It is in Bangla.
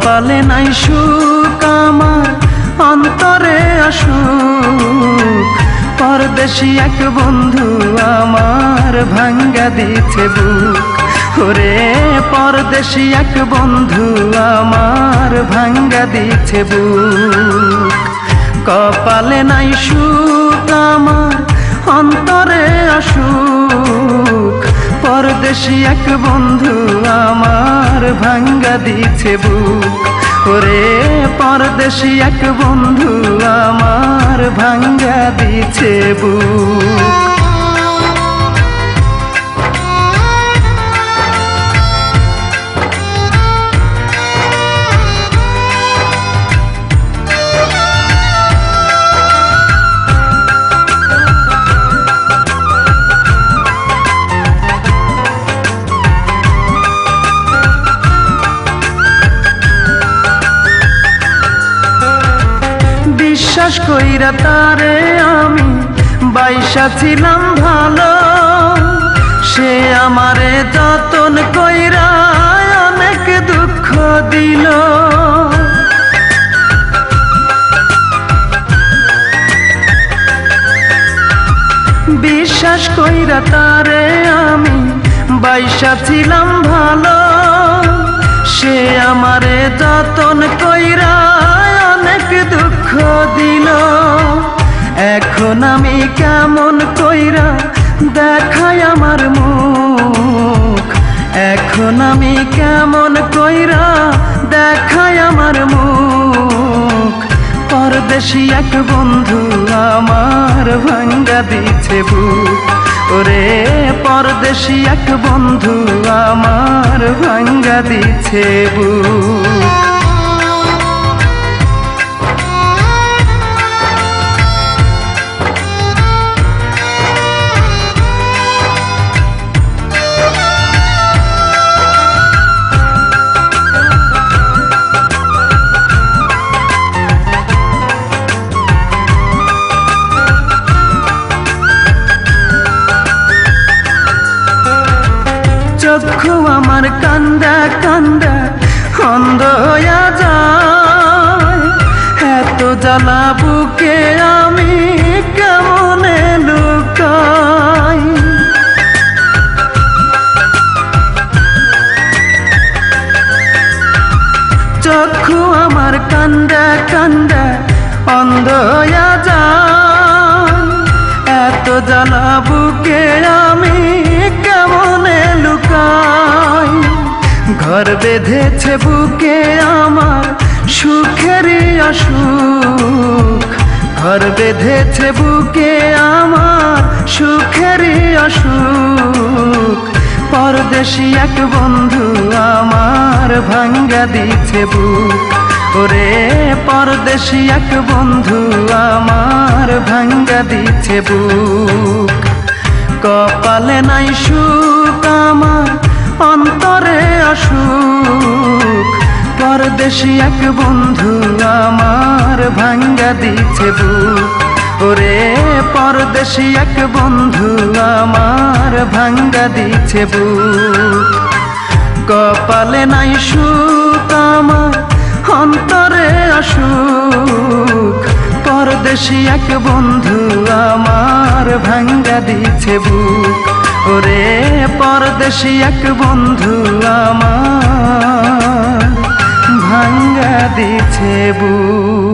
কপালে নাই সুখ আমার অন্তরে আসুক, পরদেশি এক বন্ধু আমার ভাঙ্গা দিছে বুক। ওরে পরদেশি এক বন্ধু আমার ভাঙ্গা দিছে বুক। কপালে নাই সুখ আমার অন্তরে আসুক, পরদেশি এক বন্ধু আমার ভাঙ্গা দিছে বুক। ওরে পরদেশি এক বন্ধু আমার ভাঙ্গা দিছে বুক। বিশ্বাস কইরা তারে আমি বাইসা ছিলাম ভালো, সে আমারে যতন কইরা অনেক দুঃখ দিল। বিশ্বাস কইরা তারে আমি বাইসা ছিলাম ভালো, সে আমারে যতন কইরা অনেক দুঃখ দিল। এখন আমি কেমন কইরা দেখাই আমার মুখ, এখন আমি কেমন কইরা দেখাই আমার মুখ। পরদেশি এক বন্ধু আমার ভাঙ্গা দিছে বুক। ওরে পরদেশি এক বন্ধু আমার ভাঙ্গা দিছে বুক। চক্ষু আমার কান্দা কান্দা অন্ধ হইয়া যায়, এত জ্বালা বুকে আমি কেমনে লুকাই। চক্ষু আমার কান্দা কান্দা অন্ধ হইয়া যায়, এত জ্বালা বুকে আমি কেমনে লুকাই। ঘর বেঁধেছে বুকে আমার সুখেরই অসুখ, ঘর বেঁধেছে বুকে আমার সুখেরই অসুখ। পরদেশি এক বন্ধু আমার ভাঙ্গা দিছে বুক। ওরে পরদেশি এক বন্ধু আমার ভাঙ্গা দিছে বুক। কপালে নাই সুখ আমার অন্তরে আসুক, পরদেশি এক বন্ধু আমার ভাঙ্গা দিছে বুক। ওরে পরদেশি এক বন্ধু আমার ভাঙ্গা দিছে বুক। কপালে নাই সুখ আমার অন্তরে আসুক, পরদেশি এক বন্ধু আমার ভাঙ্গা দিছে বুক। ওরে পরদেশি এক বন্ধু আমার ভাঙ্গা দিছে বুক।